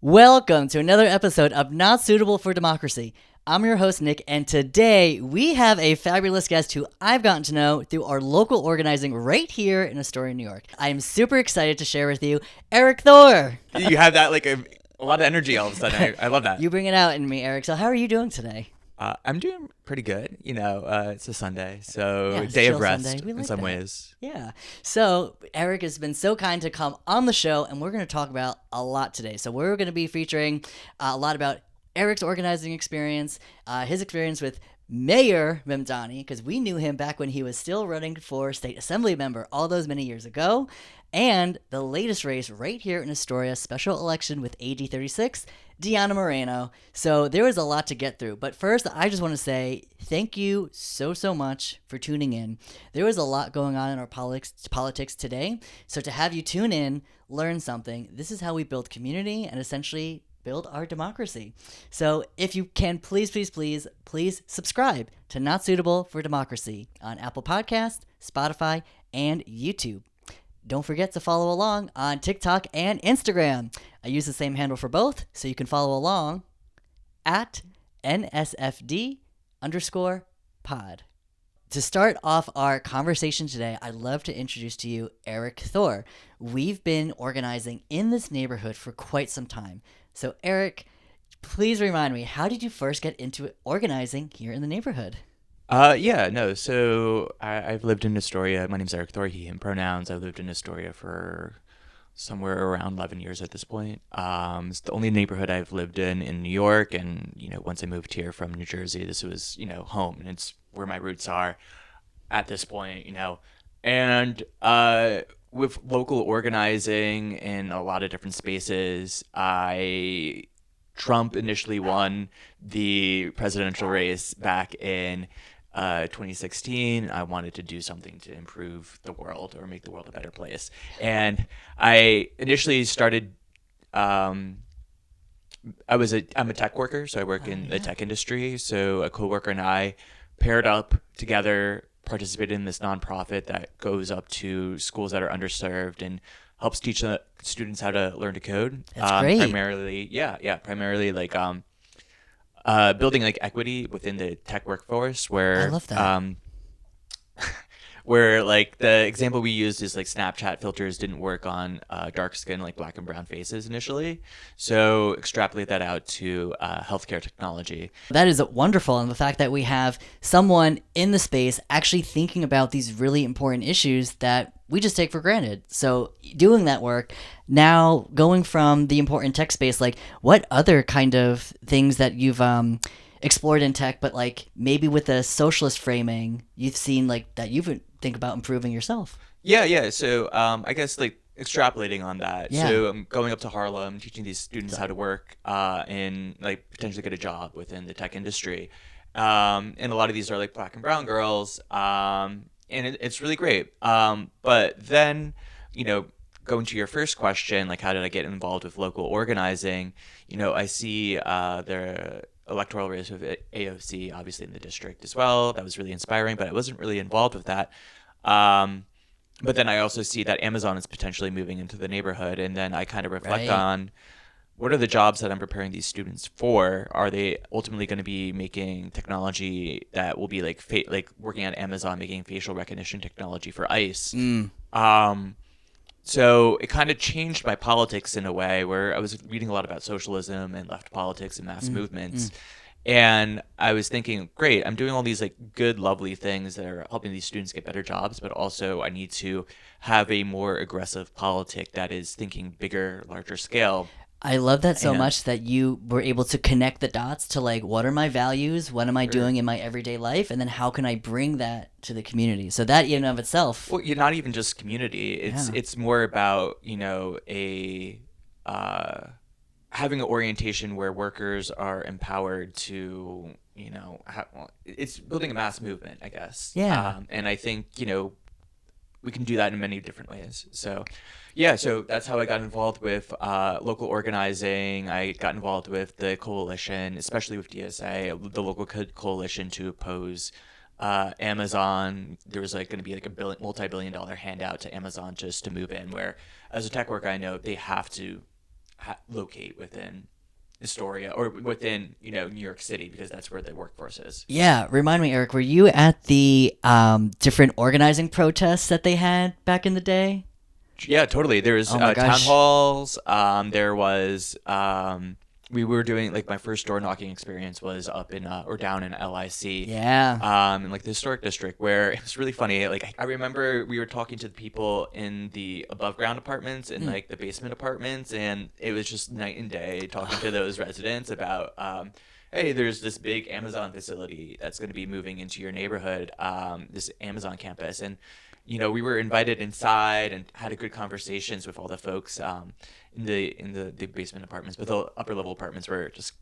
Welcome to another episode of Not Suitable for Democracy. I'm your host, Nick, and today we have a fabulous guest who I've gotten to know through our local organizing right here in Astoria, New York. I am super excited to share with you Eric Thor. You have that like a lot of energy all of a sudden. I love that. You bring it out in me, Eric. So how are you doing today? I'm doing pretty good. It's a Sunday, so Yeah, it's day chill of rest Sunday. We in like some that. ways. Yeah. So Eric has been so kind to come on the show, and we're going to talk about a lot today. So we're going to be featuring a lot about Eric's organizing experience, his experience with Mayor Mamdani, because we knew him back when he was still running for state assembly member all those many years ago, and the latest race right here in Astoria, special election with AD 36, Diana Moreno. So there was a lot to get through. But first, I just want to say thank you so much for tuning in. There was a lot going on in our politics today. So to have you tune in, learn something, this is how we build community and essentially build our democracy. So if you can, please subscribe to Not Suitable for Democracy on Apple Podcasts, Spotify, and YouTube. Don't forget to follow along on TikTok and Instagram. I use the same handle for both, so you can follow along at NSFD_pod. To start off our conversation today, I'd love to introduce to you Eric Thor. We've been organizing in this neighborhood for quite some time. So Eric, please remind me, how did you first get into organizing here in the neighborhood? So I've lived in Astoria. My name's Eric Thor, he, him pronouns. I've lived in Astoria for somewhere around 11 years at this point. It's the only neighborhood I've lived in New York. And, once I moved here from New Jersey, this was, home. And it's where my roots are at this point, And with local organizing in a lot of different spaces, Trump initially won the presidential race back in 2016. I wanted to do something to improve the world or make the world a better place. And I initially started, I'm a tech worker, so I work in the tech industry. So a coworker and I paired up together, participated in this nonprofit that goes up to schools that are underserved and helps teach the students how to learn to code. That's great. Primarily like building like equity within the tech workforce, where I love that. where like the example we used is like Snapchat filters didn't work on dark skin, like black and brown faces initially. So extrapolate that out to healthcare technology. That is wonderful. And the fact that we have someone in the space actually thinking about these really important issues that we just take for granted. So doing that work, now going from the important tech space, like what other kind of things that you've explored in tech, but like maybe with a socialist framing, you've seen like that you've think about improving yourself? Yeah. So I guess like extrapolating on that. Yeah. So I'm going up to Harlem, teaching these students how to work and like potentially get a job within the tech industry. And a lot of these are like black and brown girls. And it's really great. But then, going to your first question, like how did I get involved with local organizing? I see the electoral race of AOC, obviously in the district as well. That was really inspiring, but I wasn't really involved with that. But then I also see that Amazon is potentially moving into the neighborhood, and then I kind of reflect on what are the jobs that I'm preparing these students for? Are they ultimately going to be making technology that will be like like working at Amazon, making facial recognition technology for ICE? So it kind of changed my politics in a way where I was reading a lot about socialism and left politics and mass movements. And I was thinking, great, I'm doing all these like good, lovely things that are helping these students get better jobs, but also I need to have a more aggressive politic that is thinking bigger, larger scale. I love that so much that you were able to connect the dots to like, what are my values? What am I doing in my everyday life? And then how can I bring that to the community? So that in and of itself. Well, you're not even just community. It's more about, having an orientation where workers are empowered to, it's building a mass movement, I guess. Yeah. And I think, we can do that in many different ways. So that's how I got involved with local organizing. I got involved with the coalition, especially with DSA, the local coalition to oppose Amazon. There was like going to be like a multi-billion-dollar handout to Amazon just to move in, where as a tech worker, I know they have to locate within Astoria or within, New York City, because that's where the workforce is. Yeah, remind me, Eric, were you at the different organizing protests that they had back in the day? Yeah, totally. There was Oh my town gosh. halls. There was we were doing, like, my first door knocking experience was up in or down in LIC. Yeah. In, like, the historic district, where it was really funny. Like, I remember we were talking to the people in the above ground apartments and like the basement apartments, and it was just night and day talking to those residents about hey, there's this big Amazon facility that's going to be moving into your neighborhood, this Amazon campus. And we were invited inside and had a good conversations with all the folks in the basement apartments, but the upper level apartments were just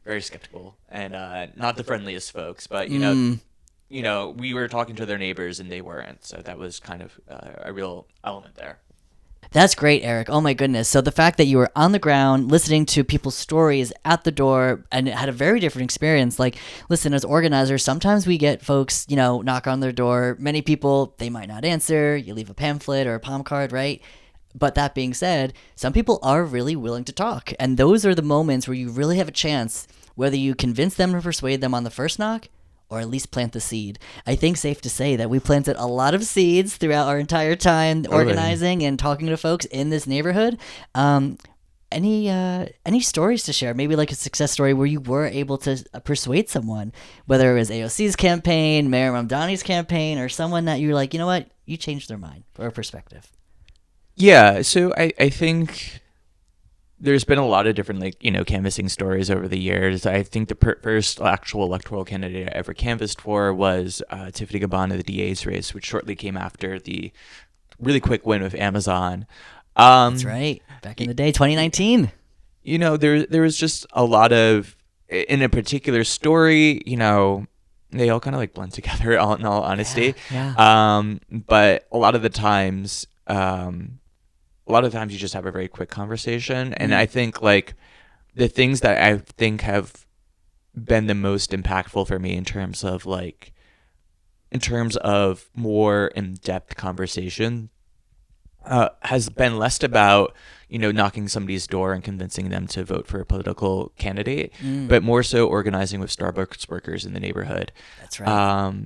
very skeptical and not the friendliest folks. But we were talking to their neighbors and they weren't, so that was kind of a real element there. That's great, Eric. Oh my goodness. So the fact that you were on the ground listening to people's stories at the door and had a very different experience. Like, listen, as organizers, sometimes we get folks, knock on their door. Many people, they might not answer. You leave a pamphlet or a palm card, right? But that being said, some people are really willing to talk. And those are the moments where you really have a chance, whether you convince them or persuade them on the first knock, or at least plant the seed. I think safe to say that we planted a lot of seeds throughout our entire time organizing and talking to folks in this neighborhood. Any stories to share? Maybe like a success story where you were able to persuade someone, whether it was AOC's campaign, Mayor Mamdani's campaign, or someone that you're like, you know what, you changed their mind or perspective. Yeah, so I think there's been a lot of different, like, canvassing stories over the years. I think the first actual electoral candidate I ever canvassed for was Tiffany Gabbana, the DA's race, which shortly came after the really quick win with Amazon. That's right. Back in the day, 2019. There was just a lot of, in a particular story, they all kind of like blend together, in all honesty. Yeah. But a lot of the times, you just have a very quick conversation. And I think, like, the things that I think have been the most impactful for me in terms of more in-depth conversation has been less about, knocking somebody's door and convincing them to vote for a political candidate, but more so organizing with Starbucks workers in the neighborhood. That's right.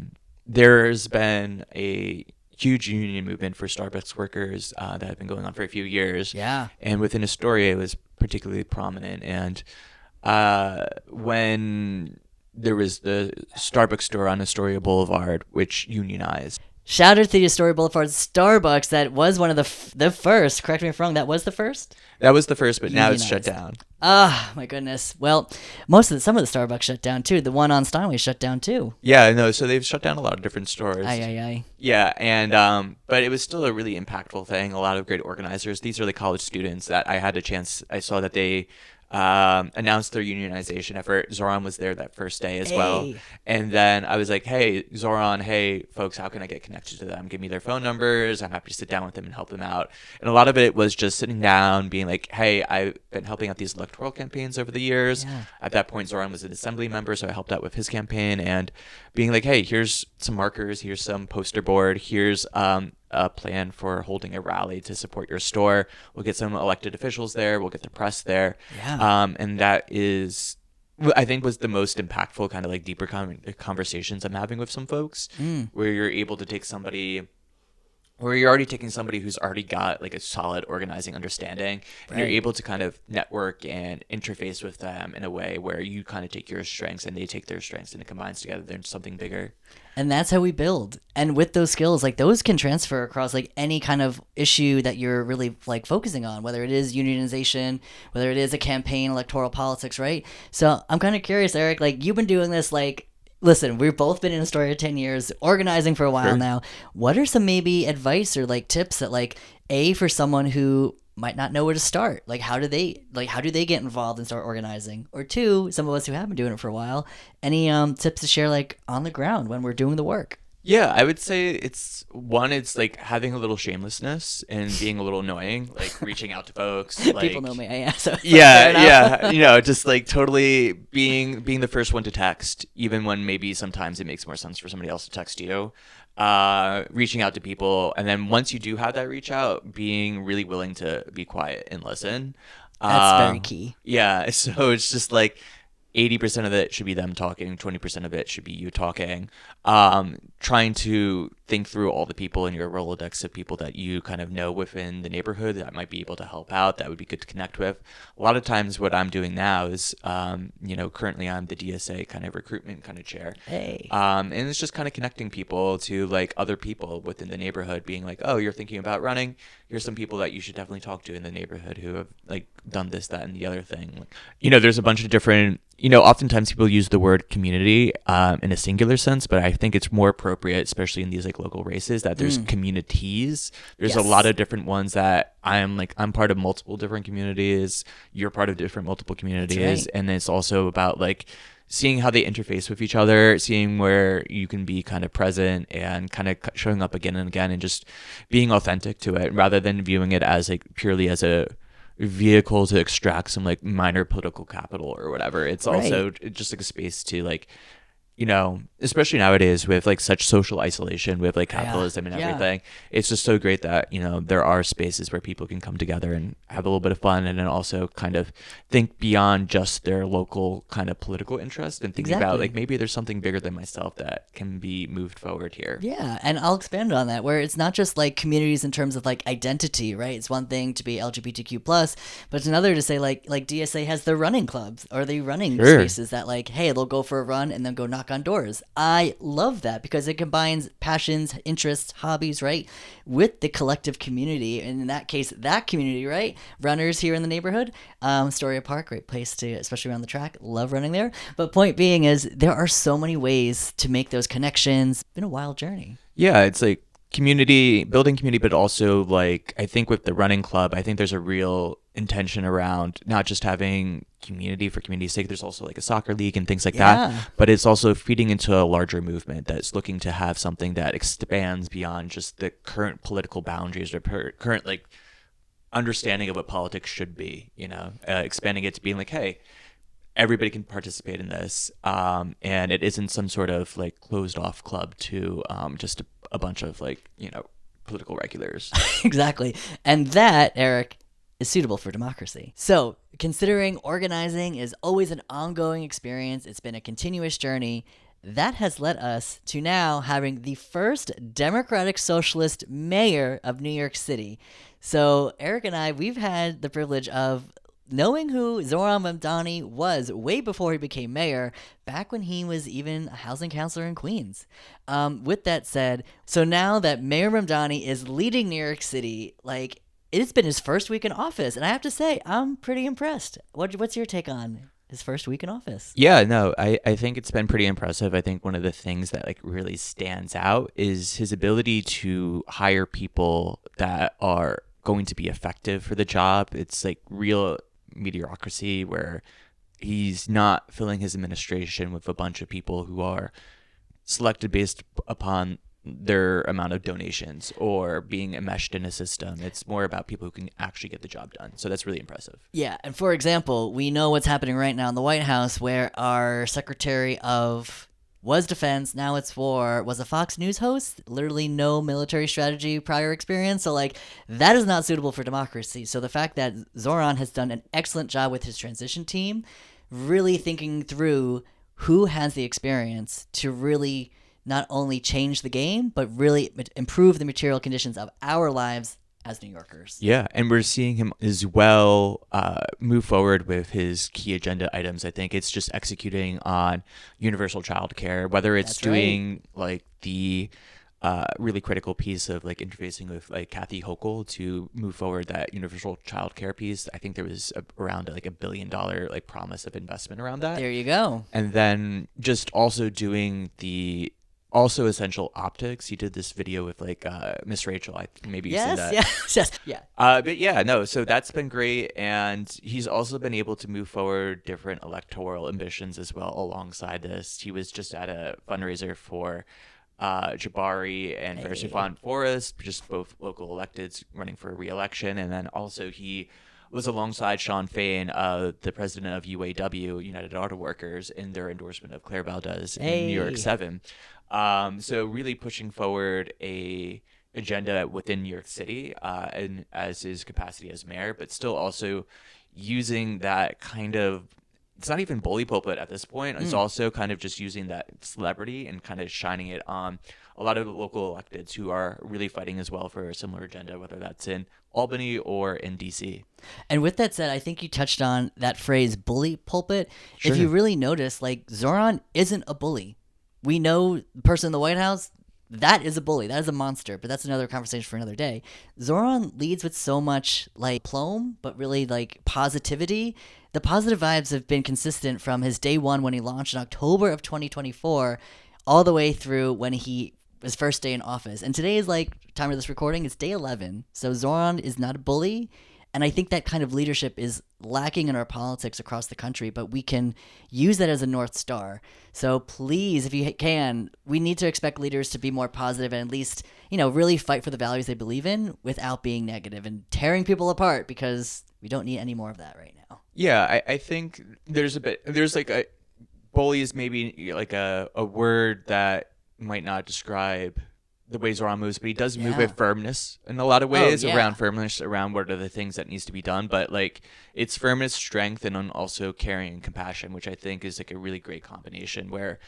There's been a huge union movement for Starbucks workers that have been going on for a few years. Yeah. And within Astoria, it was particularly prominent. And when there was the Starbucks store on Astoria Boulevard, which unionized. Shout out to the Astoria Boulevard Starbucks. That was one of the first. Correct me if I'm wrong. That was the first? That was the first, but now it's shut down. Ah, my goodness. Well, some of the Starbucks shut down too. The one on Steinway shut down too. Yeah, no, so they've shut down a lot of different stores. Aye. Yeah, and but it was still a really impactful thing. A lot of great organizers. These are the college students that I saw that they announced their unionization effort. Zoran was there that first day as well. And then I was like, hey, Zoran, hey, folks, how can I get connected to them? Give me their phone numbers. I'm happy to sit down with them and help them out. And a lot of it was just sitting down, being like, hey, I've been helping out these electoral campaigns over the years. Yeah. At that point, Zoran was an assembly member, so I helped out with his campaign and being like, hey, here's some markers, here's some poster board, here's a plan for holding a rally to support your store. We'll get some elected officials there. We'll get the press there. Yeah. And that is, I think, was the most impactful kind of like deeper conversations I'm having with some folks, where you're able to take somebody, or you're already taking somebody who's already got like a solid organizing understanding, and you're able to kind of network and interface with them in a way where you kind of take your strengths and they take their strengths and it combines together into something bigger. And that's how we build. And with those skills, like those can transfer across like any kind of issue that you're really like focusing on, whether it is unionization, whether it is a campaign, electoral politics, right? So I'm kind of curious, Eric, like you've been doing this, like, listen, we've both been in Astoria 10 years, organizing for a while now. What are some maybe advice or like tips that like, for someone who might not know where to start, like how do they get involved and start organizing? Or two, some of us who have been doing it for a while, any tips to share like on the ground when we're doing the work? Yeah, I would say it's like having a little shamelessness and being a little annoying, like reaching out to folks. Like, people know me. So yeah, just like totally being the first one to text, even when maybe sometimes it makes more sense for somebody else to text you. Reaching out to people, and then once you do have that reach out, being really willing to be quiet and listen. That's very key. Yeah, so it's just like 80% of it should be them talking, 20% of it should be you talking. Trying to think through all the people in your Rolodex of people that you kind of know within the neighborhood that might be able to help out, that would be good to connect with. A lot of times what I'm doing now is, currently I'm the DSA kind of recruitment kind of chair. Hey. And it's just kind of connecting people to like other people within the neighborhood, being like, oh, you're thinking about running. Here's some people that you should definitely talk to in the neighborhood who have like done this, that, and the other thing. There's a bunch of different, oftentimes people use the word community in a singular sense, but I think it's more appropriate, especially in these like local races, that there's communities. There's a lot of different ones that I'm part of multiple different communities. You're part of different multiple communities. Right. And it's also about like seeing how they interface with each other, seeing where you can be kind of present and kind of showing up again and again and just being authentic to it rather than viewing it as like purely as a vehicle to extract some like minor political capital or whatever. It's also just like a space to like, especially nowadays with like such social isolation with like capitalism and everything, it's just so great that, there are spaces where people can come together and have a little bit of fun and then also kind of think beyond just their local kind of political interest and thinking about like maybe there's something bigger than myself that can be moved forward here. Yeah, and I'll expand on that, where it's not just like communities in terms of like identity, right? It's one thing to be LGBTQ+, but it's another to say like DSA has the running clubs or the running spaces that like, hey, they'll go for a run and then go knock on doors. I love that because it combines passions, interests, hobbies, right, with the collective community. And in that case, that community, right? Runners here in the neighborhood, Astoria Park, great place to, especially around the track. Love running there. But point being is there are so many ways to make those connections. It's been a wild journey. Yeah, it's like building community, but also like I think with the running club, I think there's a real intention around not just having community for community's sake. There's also like a soccer league and things like that, but it's also feeding into a larger movement that's looking to have something that expands beyond just the current political boundaries or current like understanding of what politics should be, expanding it to being like, hey, everybody can participate in this, and it isn't some sort of like closed off club to just a bunch of like political regulars. Exactly. And that, Eric, is suitable for democracy. So considering organizing is always an ongoing experience, it's been a continuous journey, that has led us to now having the first Democratic Socialist mayor of New York City. So Eric and I, we've had the privilege of knowing who Zoran Mamdani was way before he became mayor, back when he was even a housing counselor in Queens. With that said, so now that Mayor Mamdani is leading New York City, like, it's been his first week in office, and I have to say, I'm pretty impressed. What's your take on his first week in office? Yeah, no, I think it's been pretty impressive. I think one of the things that like really stands out is his ability to hire people that are going to be effective for the job. It's like real mediocrity where he's not filling his administration with a bunch of people who are selected based upon their amount of donations or being enmeshed in a system. It's more about people who can actually get the job done. So that's really impressive. Yeah, and for example, we know what's happening right now in the White House, where our Secretary of was defense, now it's war, was a Fox News host, literally no military strategy prior experience. So like that is not suitable for democracy. So the fact that Zoran has done an excellent job with his transition team, really thinking through who has the experience to really not only change the game, but really improve the material conditions of our lives as New Yorkers. Yeah, and we're seeing him as well move forward with his key agenda items. I think it's just executing on universal childcare, whether it's doing like the really critical piece of like interfacing with like Kathy Hochul to move forward that universal childcare piece. I think there was around like $1 billion like promise of investment around that. There you go. And then just also doing the also essential optics. He did this video with like Miss Rachel. Maybe you've seen that. Yes. Yeah. But yeah, no. So that's been great, and he's also been able to move forward different electoral ambitions as well alongside this. He was just at a fundraiser for Jabari and Fairstefan Forrest, just both local electeds running for re-election, and then also he was alongside Sean Fain, the president of UAW, United Auto Workers, in their endorsement of Claire Valdez in New York 7. So really pushing forward a agenda within New York City, and as his capacity as mayor, but still also, using that kind of, it's not even bully pulpit at this point. It's also kind of just using that celebrity and kind of shining it on a lot of the local electeds who are really fighting as well for a similar agenda, whether that's in Albany or in DC. And with that said, I think you touched on that phrase bully pulpit. Sure. If you really notice, like, Zoran isn't a bully. We know the person in the White House, that is a bully. That is a monster, but that's another conversation for another day. Zoran leads with so much like plum, but really like positivity. The positive vibes have been consistent from his day one when he launched in October of 2024 all the way through when his first day in office. And today is like, time of this recording, it's day 11. So Zoran is not a bully. And I think that kind of leadership is lacking in our politics across the country, but we can use that as a North Star. So please, if you can, we need to expect leaders to be more positive and at least, really fight for the values they believe in without being negative and tearing people apart, because we don't need any more of that right now. Yeah, I think there's like a bully is maybe like a word that might not describe the way Zoran moves, but he does move with firmness in a lot of ways, around firmness, around what are the things that needs to be done. But like, it's firmness, strength, and also caring and compassion, which I think is like a really great combination where,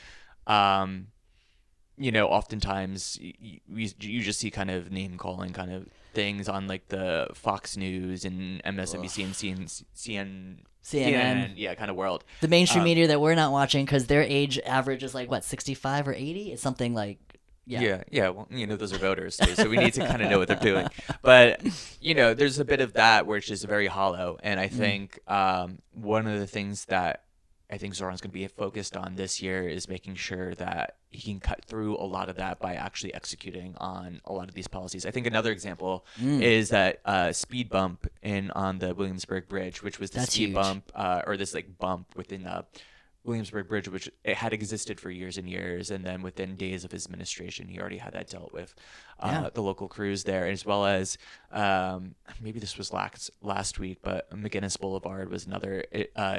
oftentimes you just see kind of name calling kind of things on like the Fox News and MSNBC and CNN, kind of world. The mainstream media that we're not watching because their age average is like, what, 65 or 80? It's something like... Yeah. Well, those are voters too, so we need to kind of know what they're doing. But there's a bit of that where it's just very hollow. And I think one of the things that I think Zoran's going to be focused on this year is making sure that he can cut through a lot of that by actually executing on a lot of these policies. I think another example is that speed bump on the Williamsburg Bridge, which was the speed huge. bump or this like bump within Williamsburg Bridge, which it had existed for years and years, and then within days of his administration, he already had that dealt with the local crews there, as well as maybe this was last week, but McGinnis Boulevard was another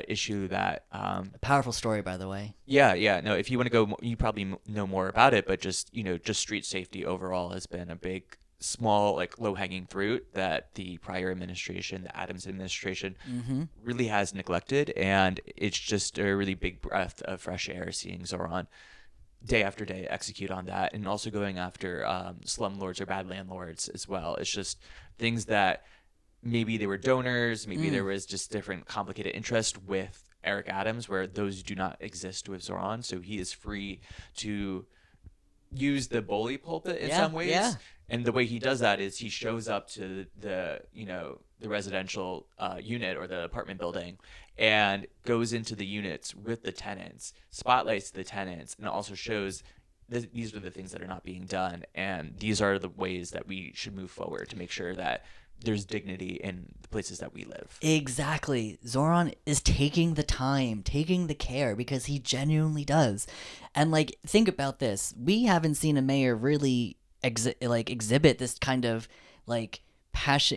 issue that a powerful story, by the way. Yeah. No, if you want to go, you probably know more about it, but just street safety overall has been a big, small, like low-hanging fruit that the prior administration, the Adams administration, really has neglected, and it's just a really big breath of fresh air seeing Zoran day after day execute on that, and also going after slumlords or bad landlords as well. It's just things that maybe they were donors, maybe there was just different complicated interest with Eric Adams, where those do not exist with Zoran, so he is free to use the bully pulpit in some ways. Yeah. And the way he does that is he shows up to the residential unit or the apartment building and goes into the units with the tenants, spotlights the tenants, and also shows these are the things that are not being done. And these are the ways that we should move forward to make sure that there's dignity in the places that we live. Exactly. Zoran is taking the time, taking the care, because he genuinely does. And like, think about this. We haven't seen a mayor really exhibit this kind of like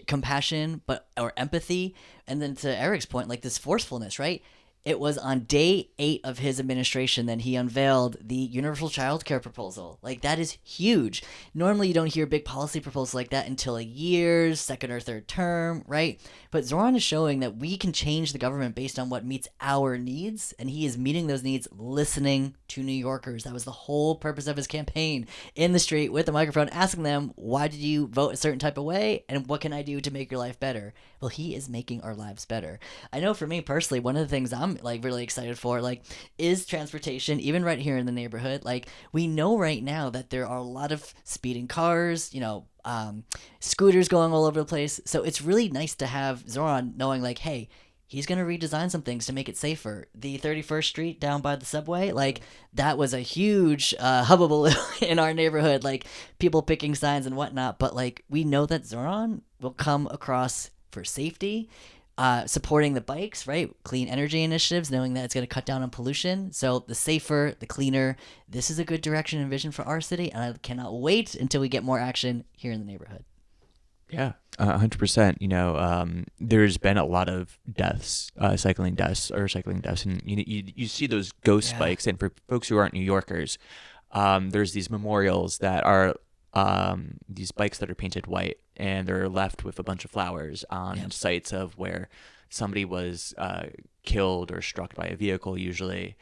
compassion, or empathy. And then to Eric's point, like this forcefulness, right? It was on day 8 of his administration that he unveiled the universal child care proposal. Like, that is huge. Normally, you don't hear big policy proposals like that until a year's second or third term, right? But Zoran is showing that we can change the government based on what meets our needs, and he is meeting those needs, listening to New Yorkers. That was the whole purpose of his campaign, in the street with a microphone, asking them, why did you vote a certain type of way, and what can I do to make your life better? Well, he is making our lives better. I know for me personally, one of the things I'm like really excited for, like, is transportation, even right here in the neighborhood. Like, we know right now that there are a lot of speeding cars, scooters going all over the place. So it's really nice to have Zoran knowing, like, hey, he's going to redesign some things to make it safer. The 31st Street down by the subway, like, that was a huge hubbub in our neighborhood, like, people picking signs and whatnot. But, like, we know that Zoran will come across for safety, supporting the bikes, right? Clean energy initiatives, knowing that it's going to cut down on pollution. So the safer, the cleaner. This is a good direction and vision for our city, and I cannot wait until we get more action here in the neighborhood. Yeah, 100%. There's been a lot of deaths, cycling deaths, and you see those ghost bikes. And for folks who aren't New Yorkers, there's these memorials that are these bikes that are painted white, and they're left with a bunch of flowers on sites of where somebody was killed or struck by a vehicle usually.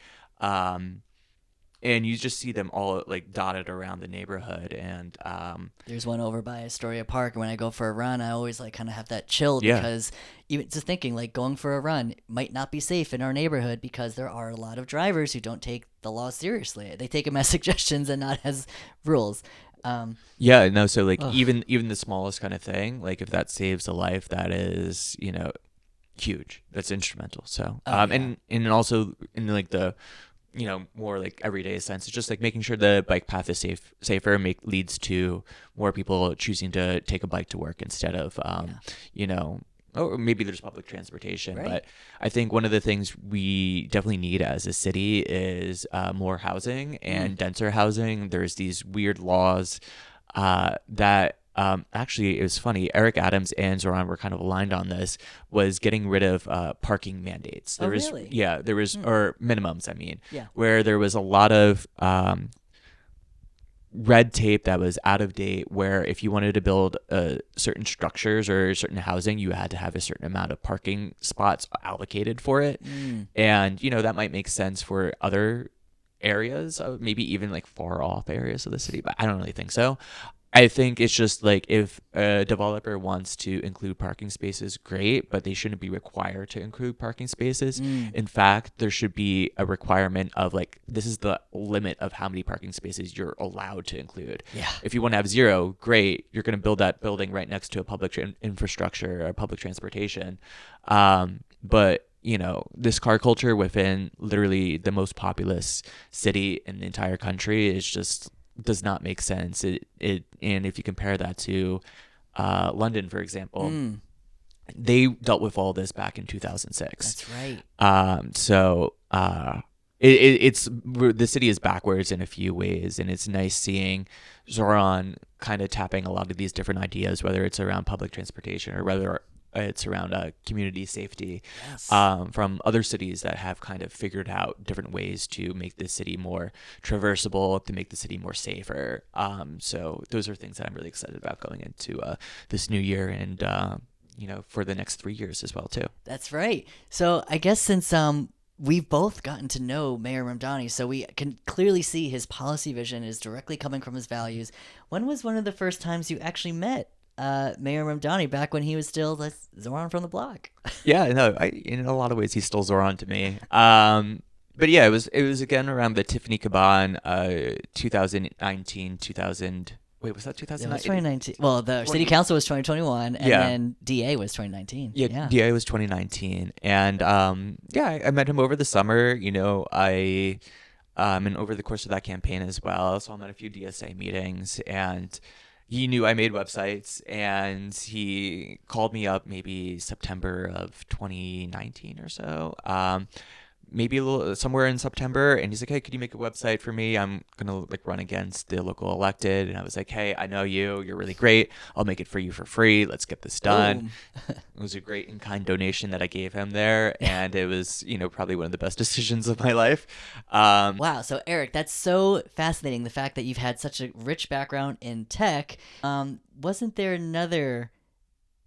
And you just see them all like dotted around the neighborhood. And there's one over by Astoria Park, and when I go for a run, I always like kind of have that chill Yeah. because even just thinking like going for a run might not be safe in our neighborhood because there are a lot of drivers who don't take the law seriously. They take them as suggestions and not as rules. Yeah, no, so like Ugh. even the smallest kind of thing, like if that saves a life, that is, huge. That's instrumental. So Oh, yeah. and also in like the more like everyday sense, it's just like making sure the bike path is safer leads to more people choosing to take a bike to work instead of or maybe there's public transportation. Right. But I think one of the things we definitely need as a city is more housing and denser housing. There's these weird laws that actually, it was funny. Eric Adams and Zoran were kind of aligned on this. Was getting rid of parking mandates. There was, really? yeah, there was or minimums. I mean, Yeah. where there was a lot of red tape that was out of date. Where if you wanted to build certain structures or certain housing, you had to have a certain amount of parking spots allocated for it, and that might make sense for other areas, maybe even like far off areas of the city, but I don't really think so. I think it's just like if a developer wants to include parking spaces, great, but they shouldn't be required to include parking spaces. In fact, there should be a requirement of like, this is the limit of how many parking spaces you're allowed to include. Yeah. If you want to have 0, great. You're going to build that building right next to a public infrastructure or public transportation. But this car culture within literally the most populous city in the entire country is just does not make sense. And if you compare that to London, for example, they dealt with all this back in 2006. That's right. So it's the city is backwards in a few ways, and it's nice seeing Zoran kind of tapping a lot of these different ideas, whether it's around public transportation or whether it's around community safety, Yes. from other cities that have kind of figured out different ways to make the city more traversable, to make the city more safer. So those are things that I'm really excited about going into this new year and, for the next 3 years as well, too. That's right. So I guess since we've both gotten to know Mayor Mamdani, so we can clearly see his policy vision is directly coming from his values. When was one of the first times you actually met Mayor Mamdani back when he was still Zoran from the block? Yeah, no, in a lot of ways he stole Zoran to me. But yeah, it was again around the Tiffany Caban 2019, 2000. Wait, was that 2019? It was 2019. Well, the city council was 2021, and then DA was 2019. Yeah, DA was 2019, and I met him over the summer. And over the course of that campaign as well. So I'm at a few DSA meetings, and he knew I made websites, and he called me up maybe September of 2019 or so. Maybe a little somewhere in September, and he's like, "Hey, could you make a website for me? I'm gonna like run against the local elected." And I was like, "Hey, I know you're really great. I'll make it for you for free. Let's get this done." It was a great in-kind donation that I gave him there, and it was probably one of the best decisions of my life. Wow, so Eric, that's so fascinating. The fact that you've had such a rich background in tech. Wasn't there another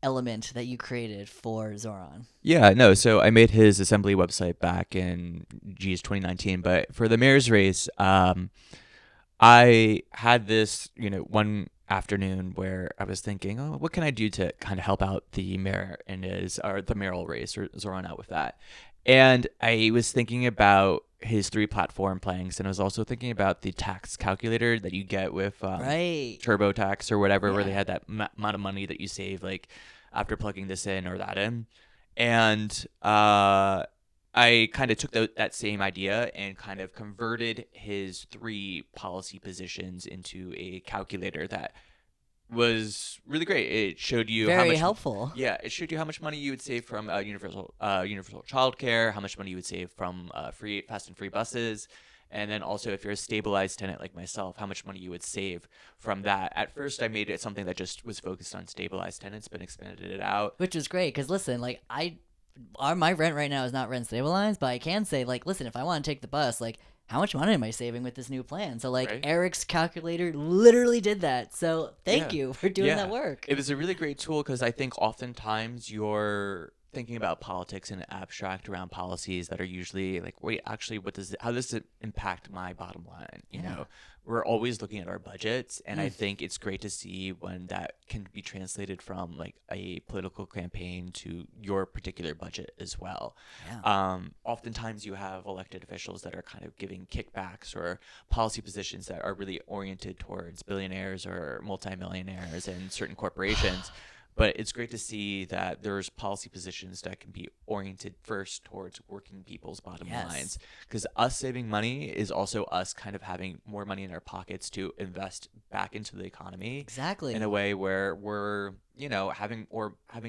element that you created for Zoran? Yeah, no. So I made his assembly website back in 2019, but for the mayor's race, I had this one afternoon where I was thinking, oh, what can I do to kind of help out the mayor and the mayoral race or Zoran out with that? And I was thinking about his 3 platform planks, and I was also thinking about the tax calculator that you get with Right. TurboTax or whatever, where they Yeah. had that amount of money that you save like after plugging this in or that in. And I kind of took that same idea and kind of converted his 3 policy positions into a calculator that was really great. It showed you how Very much helpful. Yeah, it showed you how much money you would save from universal childcare, how much money you would save from free fast and free buses, and then also if you're a stabilized tenant like myself, how much money you would save from that. At first, I made it something that just was focused on stabilized tenants, but expanded it out. Which is great because listen, like my rent right now is not rent stabilized, but I can say like, listen, if I want to take the bus, like, how much money am I saving with this new plan? So like Right. Eric's calculator literally did that. So thank Yeah. you for doing that work. It was a really great tool because I think oftentimes your thinking about politics in abstract around policies that are usually like, wait, actually, how does it impact my bottom line? You know, we're always looking at our budgets, and I think it's great to see when that can be translated from like a political campaign to your particular budget as well. Oftentimes you have elected officials that are kind of giving kickbacks or policy positions that are really oriented towards billionaires or multimillionaires and certain corporations. But it's great to see that there's policy positions that can be oriented first towards working people's bottom lines. Because us saving money is also us kind of having more money in our pockets to invest back into the economy. Exactly. In a way where we're, you know, having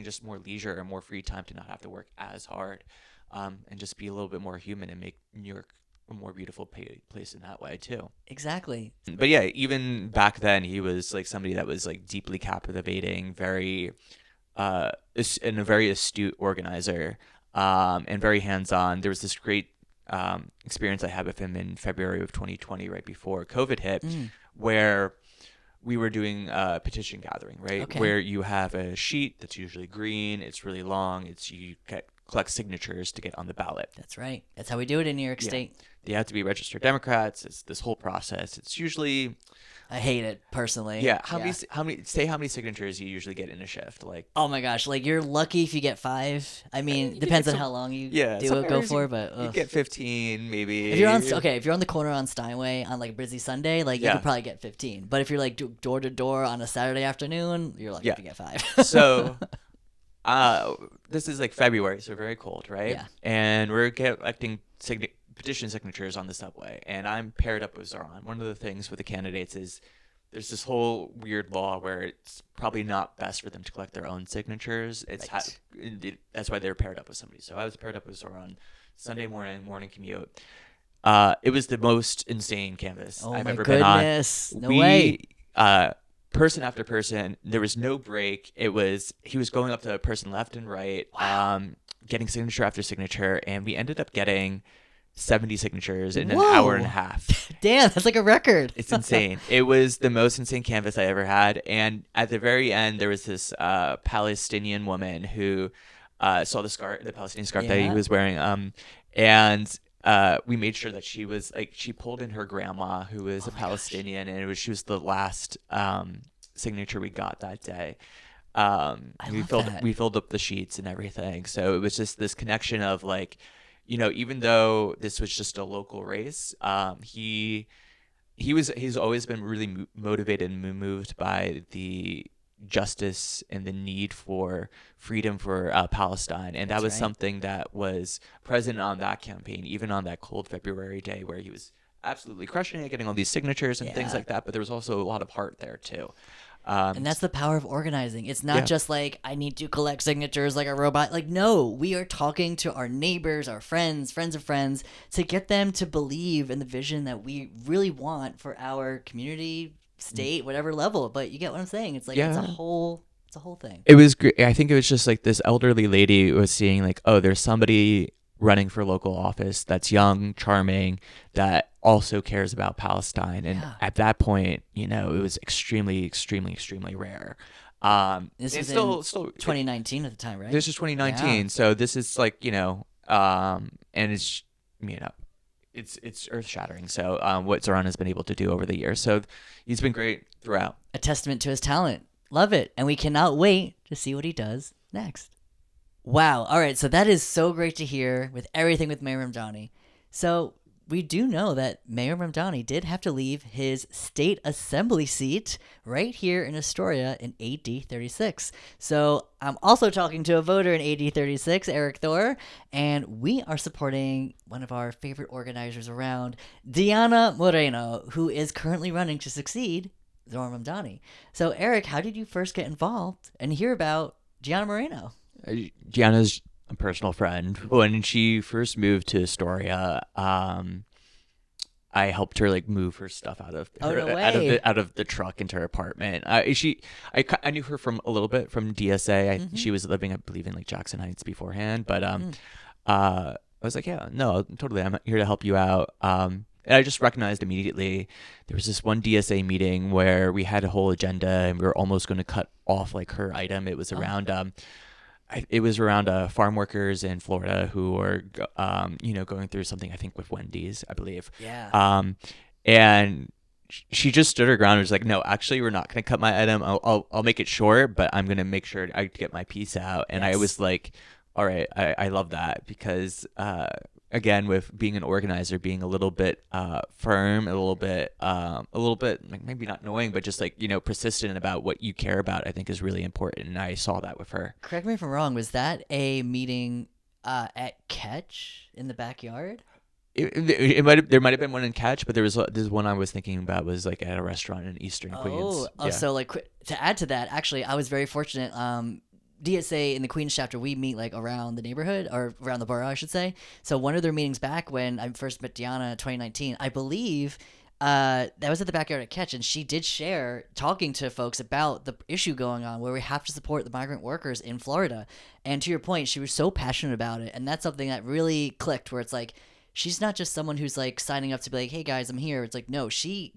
just more leisure and more free time to not have to work as hard, and just be a little bit more human and make New York a more beautiful place in that way too. Exactly. But yeah, even back then he was like somebody that was like deeply captivating, very and a very astute organizer, and very hands-on. There was this great experience I had with him in February of 2020, right before COVID hit, where we were doing a petition gathering, right? Okay. Where you have a sheet that's usually green, it's really long, you collect signatures to get on the ballot. That's right. That's how we do it in New York State. They have to be registered Democrats. It's this whole process. It's usually, I hate it personally. Yeah. How many signatures you usually get in a shift? Like, oh my gosh, like you're lucky if you get 5. I mean, depends on how long you go for, but you get 15 maybe. If you're on the corner on Steinway on like a busy Sunday, like you could probably get 15. But if you're like door to door on a Saturday afternoon, you're lucky if you get 5. So, this is like February, so very cold, right? Yeah. And we're collecting petition signatures on the subway, and I'm paired up with Zoran. One of the things with the candidates is there's this whole weird law where it's probably not best for them to collect their own signatures. That's why they're paired up with somebody. So I was paired up with Zoran Sunday morning commute. It was the most insane canvass I've ever been on. No way. Person after person, there was no break. He was going up to person left and right, getting signature after signature, and we ended up getting 70 signatures in an hour and a half. Damn, that's like a record. It's insane. It was the most insane canvas I ever had. And at the very end, there was this Palestinian woman who saw the Palestinian scarf that he was wearing. And we made sure that she pulled in her grandma, who was a Palestinian, and she was the last signature we got that day. We filled up the sheets and everything. So it was just this connection of like, you know, even though this was just a local race, he's always been really motivated and moved by the justice and the need for freedom for Palestine, and that was something that was present on that campaign, even on that cold February day where he was absolutely crushing it, getting all these signatures and things like that. But there was also a lot of heart there too. And that's the power of organizing. It's not just like, I need to collect signatures like a robot. Like, no, we are talking to our neighbors, our friends of friends, to get them to believe in the vision that we really want for our community, state, whatever level. But you get what I'm saying? It's like, it's a whole thing. It was great. I think it was just like this elderly lady was seeing like, oh, there's somebody running for local office that's young, charming, that also cares about Palestine. And at that point, you know, it was extremely, extremely, extremely rare. This is still 2019 at the time, right? This is 2019. So this is like, you know, and it's, you know, it's earth shattering. So what Zoran has been able to do over the years. So he's been great throughout. A testament to his talent. Love it. And we cannot wait to see what he does next. Wow. All right. So that is so great to hear with everything with Mayor Mamdani. So we do know that Mayor Mamdani did have to leave his state assembly seat right here in Astoria in AD 36. So I'm also talking to a voter in AD 36, Eric Thor, and we are supporting one of our favorite organizers around, Diana Moreno, who is currently running to succeed Zoran Mamdani. So Eric, how did you first get involved and hear about Diana Moreno? Gianna's a personal friend. When she first moved to Astoria, I helped her like move her stuff out of the truck into her apartment. I knew her from a little bit from DSA. She was living, I believe, in like Jackson Heights beforehand. But I was like, yeah, no, totally, I'm here to help you out. And I just recognized immediately there was this one DSA meeting where we had a whole agenda and we were almost going to cut off like her item. It was around it was around farm workers in Florida who were, going through something, I think, with Wendy's, I believe. Yeah. And she just stood her ground and was like, no, actually, we're not going to cut my item. I'll make it short, but I'm going to make sure I get my piece out. And I was like, all right, I love that because, again, with being an organizer, being a little bit firm, a little bit like maybe not annoying, but just like, persistent about what you care about, I think is really important. And I saw that with her. Correct me if I'm wrong. Was that a meeting at Catch in the backyard? There might have been one in Catch, but there's one I was thinking about was like at a restaurant in Eastern Queens. So like to add to that, actually, I was very fortunate. DSA in the Queens chapter, we meet like around the neighborhood or around the borough, I should say. So one of their meetings back when I first met Diana in 2019, I believe that was at the backyard at Catch, and she did share talking to folks about the issue going on where we have to support the migrant workers in Florida. And to your point, she was so passionate about it, and that's something that really clicked where it's like, she's not just someone who's like signing up to be like, hey guys, I'm here. It's like, no, she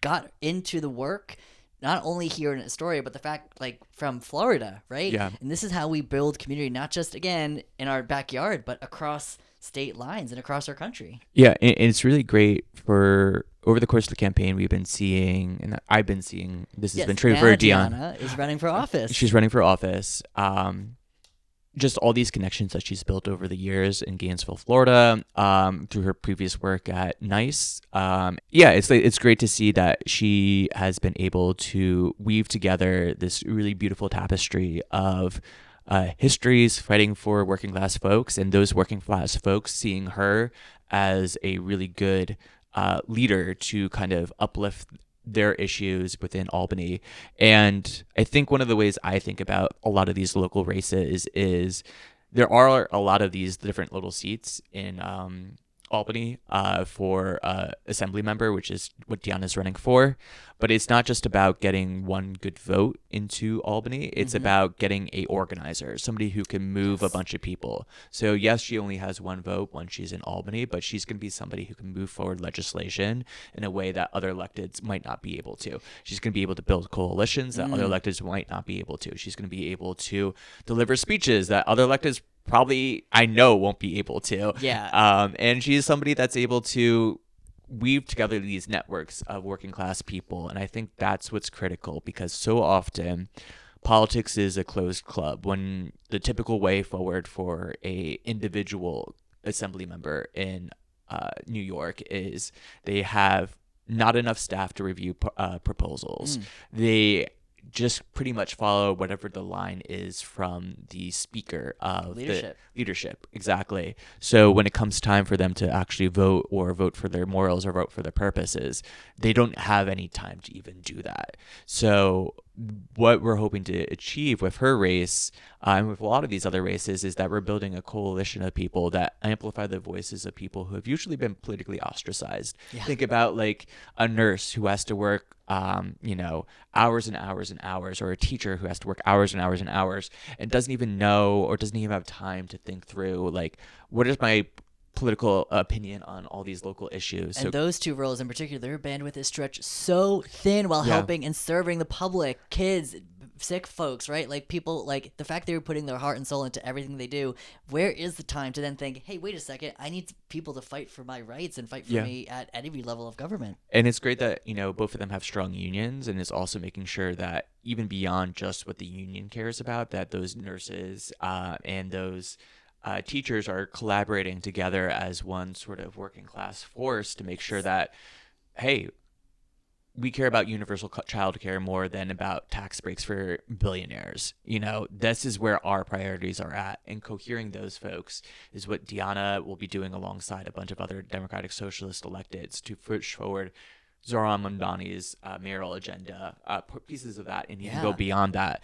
got into the work not only here in Astoria, but the fact like from Florida, right? Yeah. And this is how we build community, not just again in our backyard, but across state lines and across our country. Yeah, and it's really great for over the course of the campaign we've been seeing, and I've been seeing. This has been true for Diana is running for office. She's running for office. Just all these connections that she's built over the years in Gainesville, Florida, through her previous work at NICE. It's great to see that she has been able to weave together this really beautiful tapestry of histories fighting for working class folks, and those working class folks seeing her as a really good leader to kind of uplift their issues within Albany. And I think one of the ways I think about a lot of these local races is there are a lot of these different little seats in Albany for assembly member, which is what Deanna's running for. But it's not just about getting one good vote into Albany. It's about getting a organizer, somebody who can move a bunch of people. So yes, she only has one vote when she's in Albany, but she's going to be somebody who can move forward legislation in a way that other electeds might not be able to. She's going to be able to build coalitions that other electeds might not be able to. She's going to be able to deliver speeches that other electeds probably, I know, won't be able to. Yeah. And she's somebody that's able to weave together these networks of working class people. And I think that's what's critical, because so often politics is a closed club when the typical way forward for a individual assembly member in New York is they have not enough staff to review proposals. They just pretty much follow whatever the line is from the speaker of Leadership. the leadership. Exactly. So when it comes time for them to actually vote or vote for their morals or vote for their purposes, they don't have any time to even do that. So what we're hoping to achieve with her race and with a lot of these other races is that we're building a coalition of people that amplify the voices of people who have usually been politically ostracized. Yeah. Think about like a nurse who has to work hours and hours and hours, or a teacher who has to work hours and hours and hours and doesn't even know or doesn't even have time to think through, like, what is my political opinion on all these local issues. And those two roles in particular, their bandwidth is stretched so thin while helping and serving the public, kids, sick folks, right? Like people, like the fact they were putting their heart and soul into everything they do. Where is the time to then think, hey, wait a second, I need people to fight for my rights and fight for me at every level of government. And it's great that, both of them have strong unions, and it's also making sure that even beyond just what the union cares about, that those nurses and those teachers are collaborating together as one sort of working class force to make sure that, hey, we care about universal child care more than about tax breaks for billionaires. This is where our priorities are at. And cohering those folks is what Diana will be doing alongside a bunch of other Democratic Socialist electeds to push forward Zoran Mamdani's mayoral agenda, pieces of that, and even go beyond that.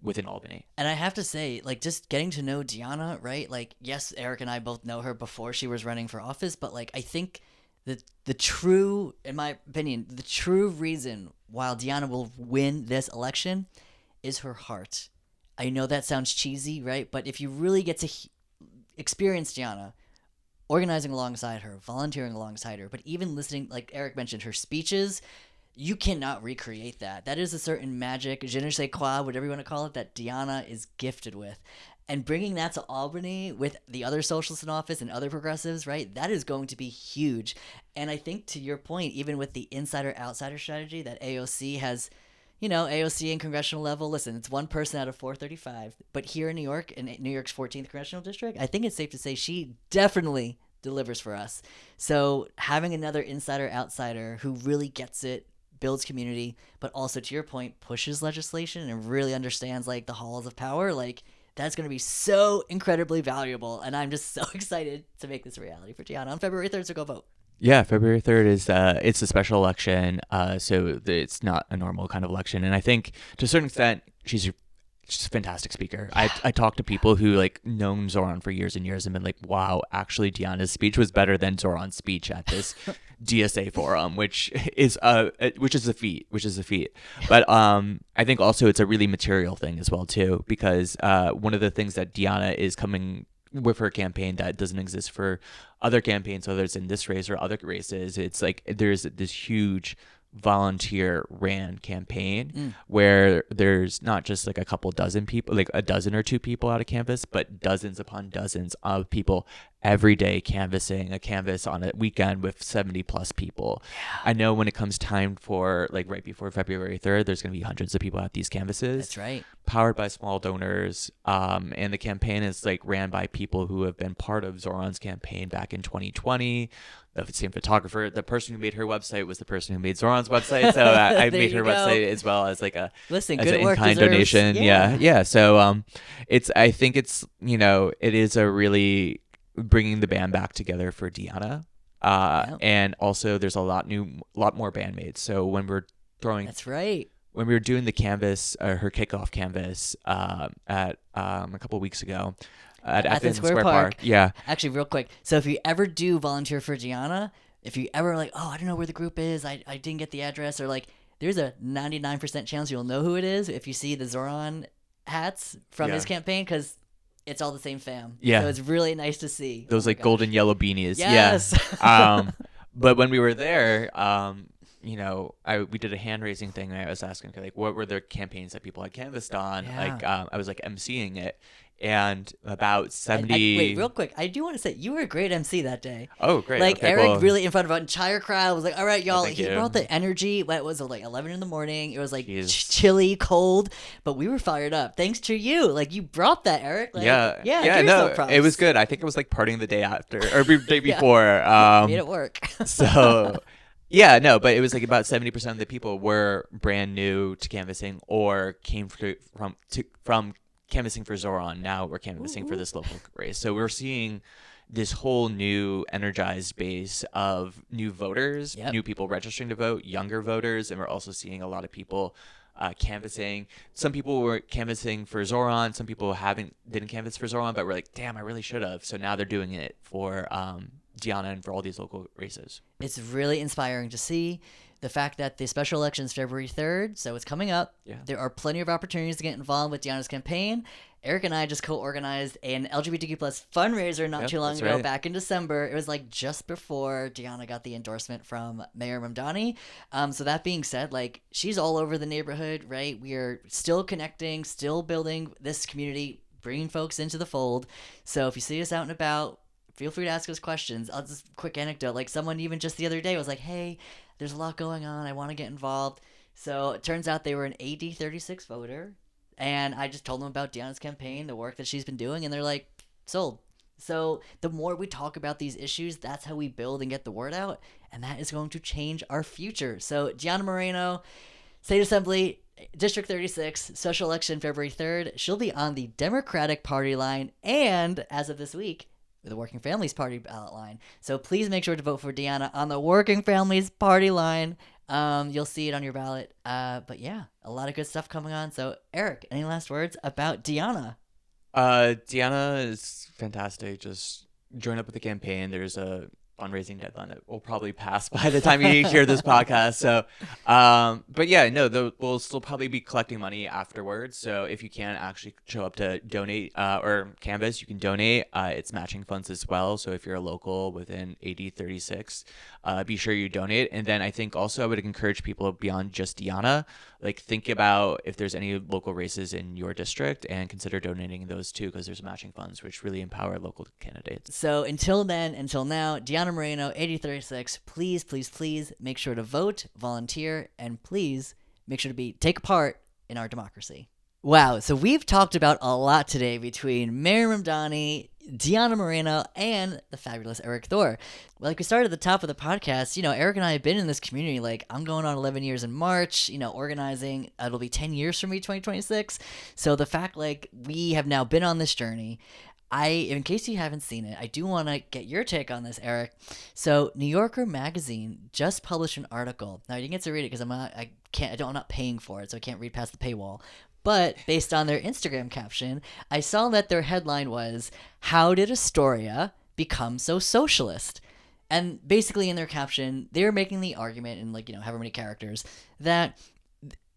Within Albany. And I have to say, like, just getting to know Diana, right? Like, yes, Eric and I both know her before she was running for office, but like, I think the true, in my opinion, the true reason why Diana will win this election is her heart. I know that sounds cheesy, right? But if you really get to experience Diana, organizing alongside her, volunteering alongside her, but even listening, like Eric mentioned, her speeches, you cannot recreate that. That is a certain magic, je ne sais quoi, whatever you want to call it, that Diana is gifted with. And bringing that to Albany with the other socialists in office and other progressives, right? That is going to be huge. And I think to your point, even with the insider-outsider strategy that AOC has, AOC in congressional level, listen, it's one person out of 435. But here in New York, in New York's 14th congressional district, I think it's safe to say she definitely delivers for us. So having another insider-outsider who really gets it, builds community, but also to your point, pushes legislation and really understands like the halls of power, like that's going to be so incredibly valuable. And I'm just so excited to make this a reality for Diana on February 3rd. So go vote. Yeah, February 3rd is it's a special election, so it's not a normal kind of election. And I think to a certain extent, she's a fantastic speaker. I talked to people who like known Zoran for years and years and been like, wow, actually Diana's speech was better than Zoran's speech at this DSA forum, which is a feat. But I think also it's a really material thing as well too, because one of the things that Diana is coming with her campaign that doesn't exist for other campaigns, whether it's in this race or other races, it's like there's this huge volunteer ran campaign where there's not just like a couple dozen people, like a dozen or two people out of canvas, but dozens upon dozens of people every day canvassing a canvas on a weekend with 70 plus people. I know when it comes time for like right before February 3rd, there's going to be hundreds of people at these canvases. That's right. Powered by small donors. And the campaign is like ran by people who have been part of Zoran's campaign back in 2020. The same photographer, the person who made her website was the person who made Zoran's website. So I made her website as well as like a good an work in-kind deserves, donation. Yeah. So I think it's it is a really bringing the band back together for Diana. And also there's a lot more bandmates. So when we're throwing, that's right. When we were doing the canvas, her kickoff canvas at a couple of weeks ago at Athens Square Park. Yeah. Actually, real quick. So if you ever do volunteer for Diana, if you ever like, oh, I don't know where the group is, I didn't get the address, or like, there's a 99% chance you'll know who it is if you see the Zoran hats from his campaign, because it's all the same fam. Yeah. So it's really nice to see. Those golden yellow beanies. Yes. Yeah. But when we were there, we did a hand raising thing, and I was asking like, what were the campaigns that people had canvassed on? Yeah. Like, I was like emceeing it, and about 70. Wait, real quick, I do want to say you were a great MC that day. Oh, great! Like okay, Eric, cool. really in front of an entire crowd, was like, "All right, y'all." He you. brought the energy. What was it, like 11 in the morning? It was like Jeez. chilly, cold, but we were fired up thanks to you. Like you brought that, Eric. Like, yeah. Give No, props. it was good. I think it was like partying the day after or day before. Made it work. So. Yeah, no, but it was like about 70% of the people were brand new to canvassing or came from canvassing for Zoran. Now we're canvassing for this local race. So we're seeing this whole new energized base of new voters, new people registering to vote, younger voters, and we're also seeing a lot of people canvassing. Some people were canvassing for Zoran. Some people didn't canvass for Zoran, but were like, damn, I really should have. So now they're doing it for Diana and for all these local races. It's really inspiring to see the fact that the special election is February 3rd, so it's coming up. Yeah. There are plenty of opportunities to get involved with Diana's campaign. Eric and I just co-organized an LGBTQ plus fundraiser not too long ago, back in December. It was like just before Diana got the endorsement from Mayor Mamdani. So that being said, like she's all over the neighborhood, right? We are still connecting, still building this community, bringing folks into the fold. So if you see us out and about, feel free to ask us questions. I'll just quick anecdote. Like someone even just the other day was like, hey, there's a lot going on. I want to get involved. So it turns out they were an AD 36 voter. And I just told them about Diana's campaign, the work that she's been doing. And they're like, sold. So the more we talk about these issues, that's how we build and get the word out. And that is going to change our future. So Diana Moreno, State Assembly, District 36, special election February 3rd. She'll be on the Democratic Party line. And as of this week, the Working Families Party ballot line. So please make sure to vote for Diana on the Working Families Party line. You'll see it on your ballot. But yeah, a lot of good stuff coming on. So Eric, any last words about Diana? Diana is fantastic. Just join up with the campaign. There's a fundraising deadline that will probably pass by the time you hear this podcast. So, but yeah, no, we'll still probably be collecting money afterwards. So if you can actually show up to donate or canvas, you can donate. It's matching funds as well. So if you're a local within AD 36, be sure you donate. And then I think also I would encourage people beyond just Diana, like think about if there's any local races in your district and consider donating those too, because there's matching funds which really empower local candidates. So until now, Diana Moreno, 8036, please, please, please make sure to vote, volunteer, and please make sure to take a part in our democracy. Wow, so we've talked about a lot today between Mayor Mamdani, Diana Moreno, and the fabulous Eric Thor. Like we started at the top of the podcast, Eric and I have been in this community, like I'm going on 11 years in March, organizing, it'll be 10 years for me, 2026. So the fact like we have now been on this journey, in case you haven't seen it, I do want to get your take on this, Eric. So New Yorker magazine just published an article. Now you didn't get to read it because I'm not paying for it, so I can't read past the paywall. But based on their Instagram caption, I saw that their headline was, "How did Astoria become so socialist?" And basically in their caption, they're making the argument in however many characters that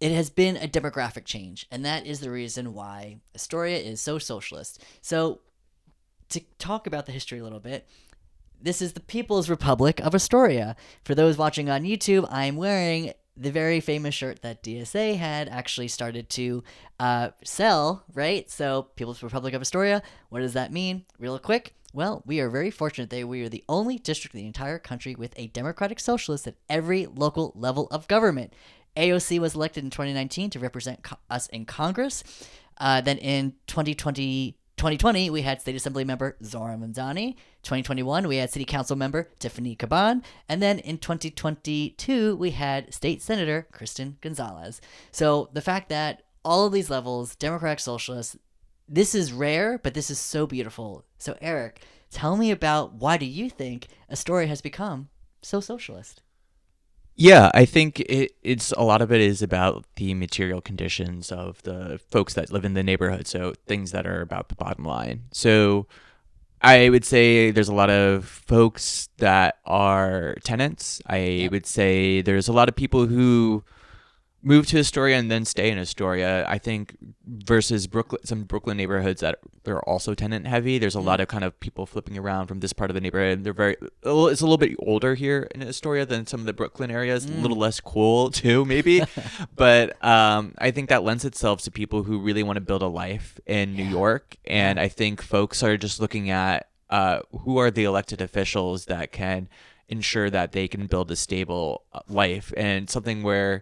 it has been a demographic change, and that is the reason why Astoria is so socialist. So to talk about the history a little bit, this is the People's Republic of Astoria. For those watching on YouTube, I'm wearing the very famous shirt that DSA had actually started to sell, right? So People's Republic of Astoria, what does that mean? Real quick. Well, we are very fortunate that we are the only district in the entire country with a democratic socialist at every local level of government. AOC was elected in 2019 to represent us in Congress. Then in 2020, we had State Assembly member Zora Mamdani. 2021, we had City Council member Tiffany Caban. And then in 2022, we had State Senator Kristen Gonzalez. So the fact that all of these levels, Democratic Socialists, this is rare, but this is so beautiful. So Eric, tell me about why do you think Astoria has become so socialist? Yeah, I think it's a lot of it is about the material conditions of the folks that live in the neighborhood. So things that are about the bottom line. So I would say there's a lot of folks that are tenants. I would say there's a lot of people who move to Astoria and then stay in Astoria. I think versus some Brooklyn neighborhoods that are also tenant heavy. There's a lot of kind of people flipping around from this part of the neighborhood. It's a little bit older here in Astoria than some of the Brooklyn areas. A little less cool too, maybe. But I think that lends itself to people who really want to build a life in New York. And I think folks are just looking at who are the elected officials that can ensure that they can build a stable life and something where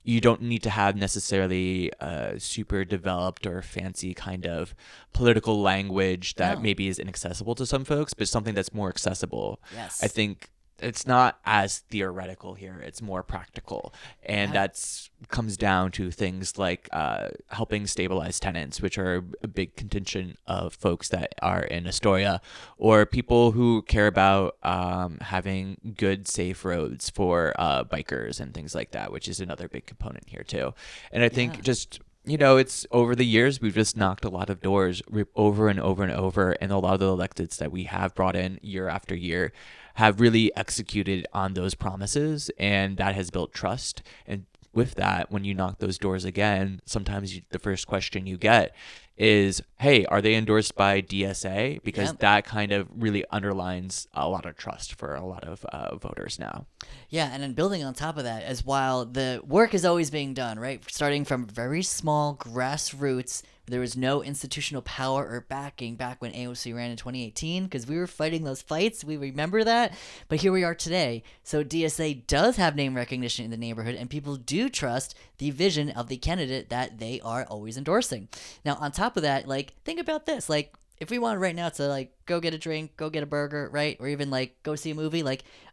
you don't need to have necessarily super developed or fancy kind of political language that maybe is inaccessible to some folks, but something that's more accessible. Yes. I think it's not as theoretical here. It's more practical. And that's comes down to things like helping stabilize tenants, which are a big contingent of folks that are in Astoria, or people who care about having good, safe roads for bikers and things like that, which is another big component here too. And I think just it's over the years, we've just knocked a lot of doors over and over and over. And a lot of the electeds that we have brought in year after year have really executed on those promises. And that has built trust. And with that, when you knock those doors again, sometimes the first question you get is, hey, are they endorsed by DSA? Because that kind of really underlines a lot of trust for a lot of voters now. Yeah, and then building on top of that, as while the work is always being done, right? Starting from very small grassroots, there was no institutional power or backing back when AOC ran in 2018 because we were fighting those fights. We remember that. But here we are today. So DSA does have name recognition in the neighborhood, and people do trust the vision of the candidate that they are always endorsing. Now, on top of that, think about this. If we wanted right now to go get a drink, go get a burger, right? Or even go see a movie,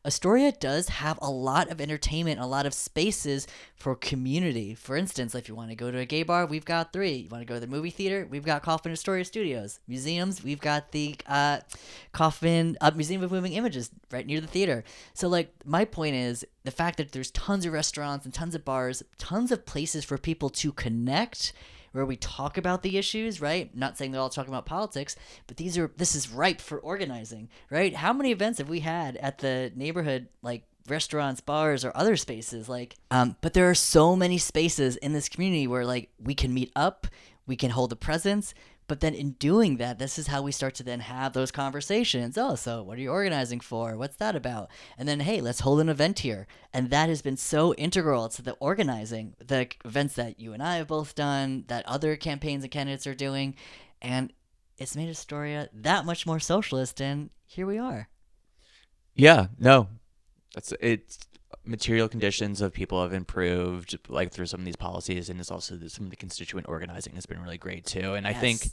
Astoria does have a lot of entertainment, a lot of spaces for community. For instance, if you want to go to a gay bar, we've got 3. You want to go to the movie theater, we've got Coffin Astoria Studios. Museums, we've got the Coffin Museum of Moving Images right near the theater. So my point is the fact that there's tons of restaurants and tons of bars, tons of places for people to connect, where we talk about the issues, right? Not saying they're all talking about politics, but this is ripe for organizing, right? How many events have we had at the neighborhood, like restaurants, bars, or other spaces? But there are so many spaces in this community where like we can meet up, we can hold a presence. But then in doing that, this is how we start to then have those conversations. Oh, so what are you organizing for? What's that about? And then, hey, let's hold an event here. And that has been so integral to the organizing, the events that you and I have both done, that other campaigns and candidates are doing. And it's made Astoria that much more socialist. And here we are. Yeah, no, it's material conditions of people have improved like through some of these policies, and it's also some of the constituent organizing has been really great too. And I think,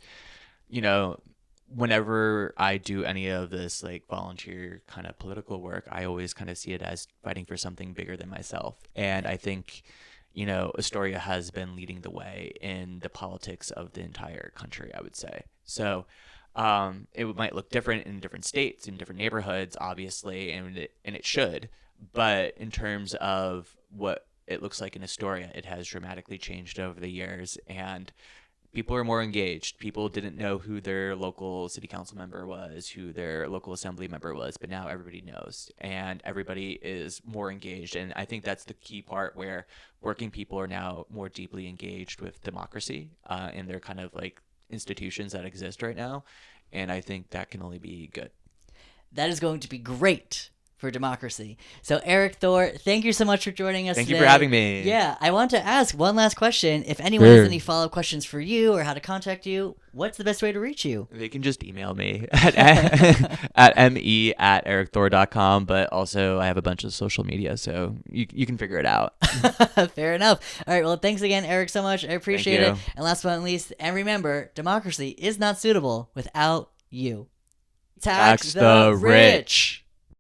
whenever I do any of this like volunteer kind of political work, I always kind of see it as fighting for something bigger than myself. And I think, Astoria has been leading the way in the politics of the entire country, I would say. So it might look different in different states, in different neighborhoods, obviously, and it should. But in terms of what it looks like in Astoria, it has dramatically changed over the years, and people are more engaged. People didn't know who their local city council member was, who their local assembly member was, but now everybody knows, and everybody is more engaged. And I think that's the key part where working people are now more deeply engaged with democracy and their kind of like institutions that exist right now. And I think that can only be good. That is going to be great for democracy. So Eric, Thor, thank you so much for joining us Thank today. you for having me. Yeah, I want to ask one last question. If anyone has any follow-up questions for you or how to contact you, what's the best way to reach you? They can just email me at me@ericthor.com, but also I have a bunch of social media, so you can figure it out. Fair enough. All right, well, thanks again, Eric, so much. I appreciate it. And last but not least, and remember, democracy is not suitable without you. Tax the rich.